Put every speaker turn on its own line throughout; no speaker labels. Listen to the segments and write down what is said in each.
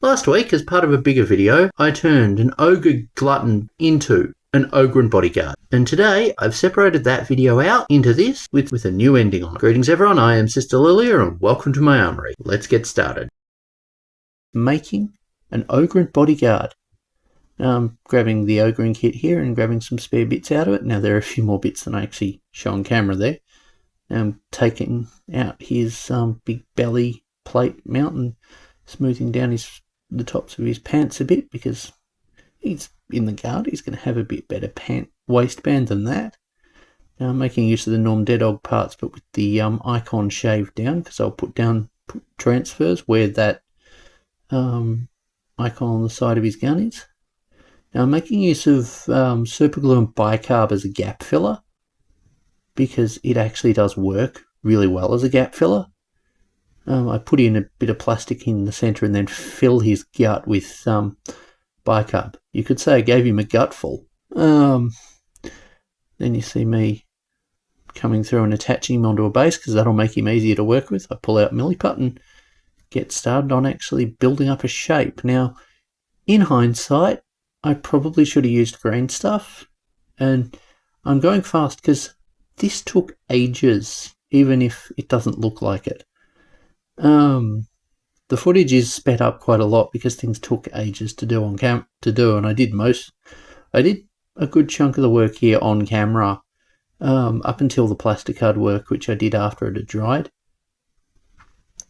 Last week, as part of a bigger video, I turned an Ogre Glutton into an Ogryn bodyguard. And today, I've separated that video out into this with a new ending on it. Greetings everyone, I am Sister Lilia and welcome to my armory. Let's get started. Making an Ogryn bodyguard. Now I'm grabbing the Ogryn kit here and grabbing some spare bits out of it. Now there are a few more bits than I actually show on camera there. Now I'm taking out his big belly plate mount and smoothing down the tops of his pants a bit because he's in the guard. He's going to have a bit better waistband than that. Now I'm making use of the Norm Dead Dog parts but with the icon shaved down because I'll put transfers where that icon on the side of his gun is. Now I'm making use of super glue and bicarb as a gap filler because it actually does work really well as a gap filler. I put in a bit of plastic in the centre and then fill his gut with bicarb. You could say I gave him a gutful. Then you see me coming through and attaching him onto a base because that'll make him easier to work with. I pull out milliput and get started on actually building up a shape. Now, in hindsight, I probably should have used green stuff, and I'm going fast because this took ages, even if it doesn't look like it. The footage is sped up quite a lot because things took ages to do and I did a good chunk of the work here on camera, up until the plastic card work, which I did after it had dried.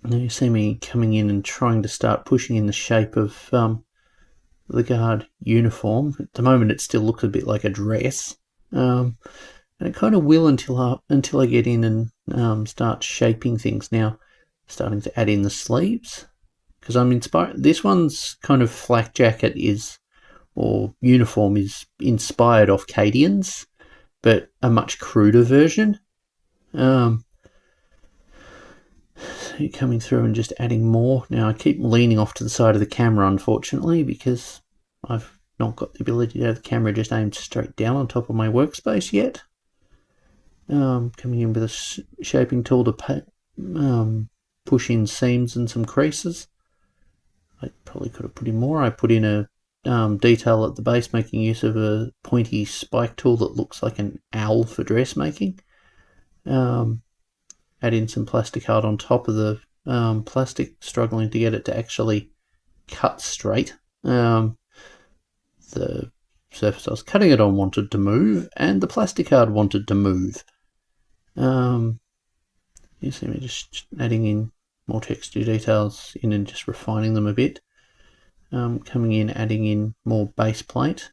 Now you see me coming in and trying to start pushing in the shape of the guard uniform. At the moment it still looks a bit like a dress, and it kind of will until I get in and start shaping things. Now starting to add in the sleeves because I'm inspired. This one's kind of flak jacket uniform is inspired off Cadian's, but a much cruder version. So you're coming through and just adding more. Now I keep leaning off to the side of the camera, unfortunately, because I've not got the ability to have the camera just aimed straight down on top of my workspace yet. Coming in with a shaping tool to push in seams and some creases. I probably could have put in more. I put in a detail at the base, making use of a pointy spike tool that looks like an owl for dressmaking. Add in some plastic art on top of the plastic, struggling to get it to actually cut straight. The surface I was cutting it on wanted to move, and the plastic art wanted to move. You see me just adding in more texture details in and just refining them a bit. Coming in, adding in more base plate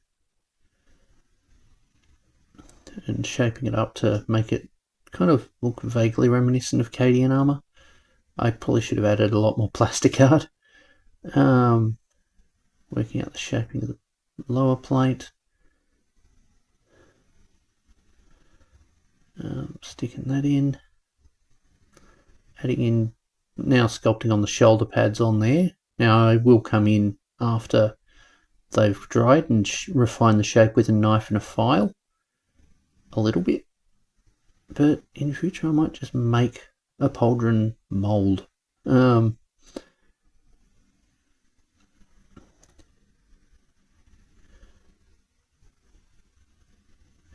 and shaping it up to make it kind of look vaguely reminiscent of Cadian armor. I probably should have added a lot more plastic art. Working out the shaping of the lower plate. Sticking that in. Adding in, now sculpting on the shoulder pads on there. Now I will come in after they've dried and refine the shape with a knife and a file a little bit. But in future I might just make a pauldron mould. Yeah,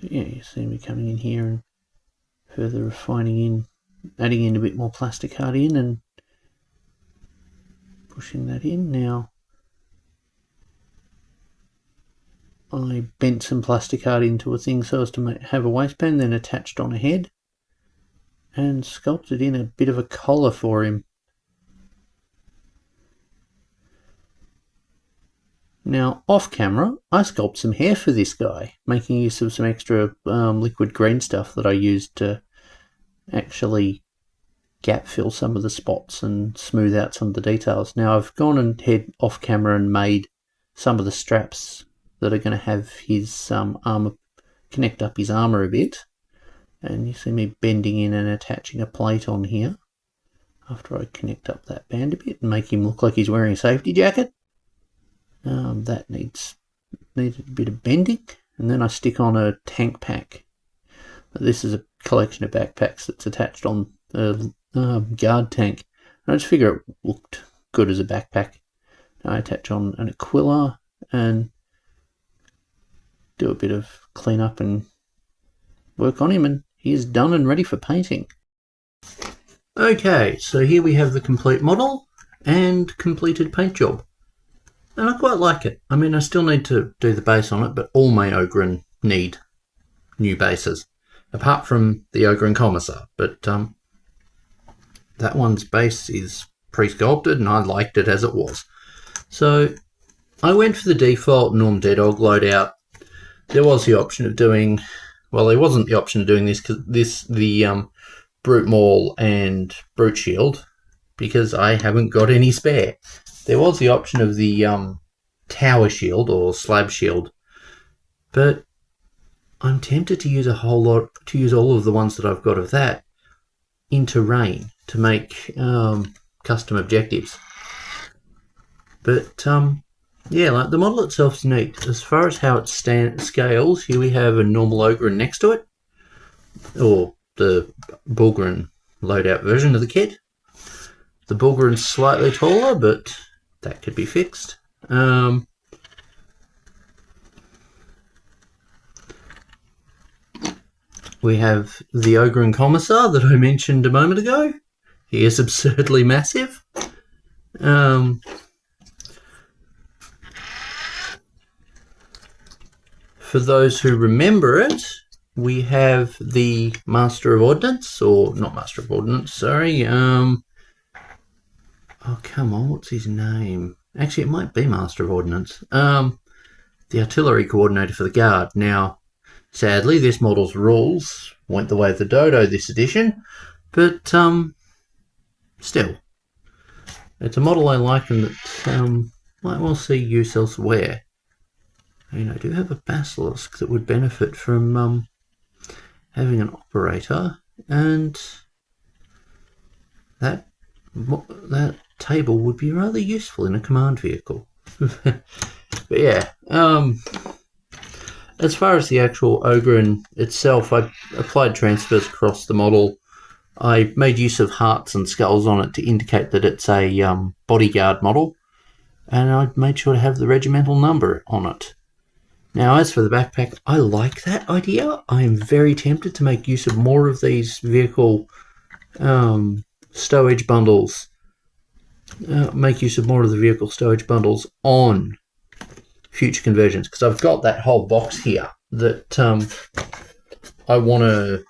you see me coming in here and further refining in, adding in a bit more plastic art in and pushing that in. Now I bent some plastic art into a thing so as to have a waistband, then attached on a head and sculpted in a bit of a collar for him. Now off camera I sculpted some hair for this guy, making use of some extra liquid green stuff that I used to actually gap fill some of the spots and smooth out some of the details. Now I've gone and head off camera and made some of the straps that are going to have his armor, connect up his armor a bit, and you see me bending in and attaching a plate on here after I connect up that band a bit and make him look like he's wearing a safety jacket. That needed a bit of bending, and then I stick on a tank pack. This is a collection of backpacks that's attached on a guard tank. And I just figure it looked good as a backpack. I attach on an Aquila and do a bit of cleanup and work on him, and he is done and ready for painting. Okay, so here we have the complete model and completed paint job. And I quite like it. I mean, I still need to do the base on it, but all my Ogryn need new bases, apart from the Ogryn Commissar. But that one's base is pre-sculpted, and I liked it as it was. So I went for the default Norm Dead Dog loadout. There was the option of doing, well, there wasn't the option of doing this because the Brute Maul and Brute Shield, because I haven't got any spare. There was the option of the Tower Shield or Slab Shield, but I'm tempted to use all of the ones that I've got of that into Rain to make custom objectives. But yeah, like the model itself is neat. As far as how it scales, here we have a normal Ogryn next to it, or the bulgryn loadout version of the kit. The bulgryn's slightly taller, but that could be fixed. We have the Ogryn Commissar that I mentioned a moment ago. He is absurdly massive. For those who remember it, we have the Master of Ordnance, or not Master of Ordnance, sorry. Oh, come on, what's his name? Actually, it might be Master of Ordnance. The Artillery Coordinator for the Guard. Now, sadly, this model's rules went the way of the dodo this edition, but still, it's a model I like and that might well see use elsewhere. And I do have a Basilisk that would benefit from having an operator, and that table would be rather useful in a command vehicle. But yeah, as far as the actual Ogryn itself, I applied transfers across the model. I made use of hearts and skulls on it to indicate that it's a bodyguard model, and I made sure to have the regimental number on it. Now, as for the backpack, I like that idea. I am very tempted to make use of more of these vehicle stowage bundles. Make use of more of the vehicle stowage bundles on future conversions, because I've got that whole box here that I want to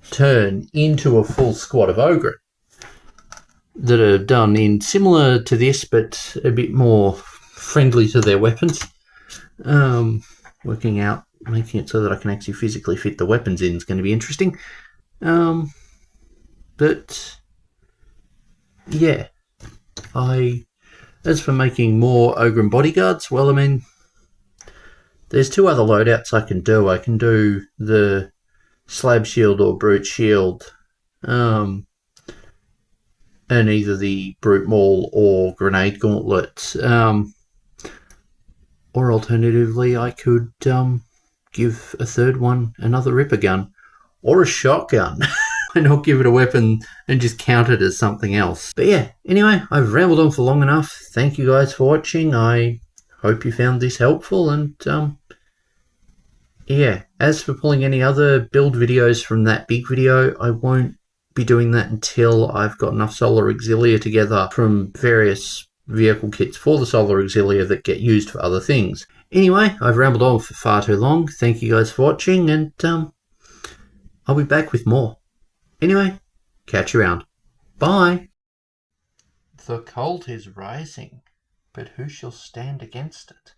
turn into a full squad of Ogryn that are done in similar to this, but a bit more friendly to their weapons. Working out, making it so that I can actually physically fit the weapons in is going to be interesting. But yeah, as for making more Ogryn bodyguards, well, I mean, there's two other loadouts I can do. I can do the Slab Shield or Brute Shield, and either the Brute Maul or Grenade Gauntlet. Or alternatively, I could give a third one another Ripper gun or a shotgun and not give it a weapon and just count it as something else. But yeah, anyway, I've rambled on for long enough. Thank you guys for watching. I hope you found this helpful, and yeah, as for pulling any other build videos from that big video, I won't be doing that until I've got enough Solar Auxilia together from various vehicle kits for the Solar Auxilia that get used for other things. Anyway, I've rambled on for far too long. Thank you guys for watching, and I'll be back with more. Anyway, catch you around. Bye! The cold is rising, but who shall stand against it?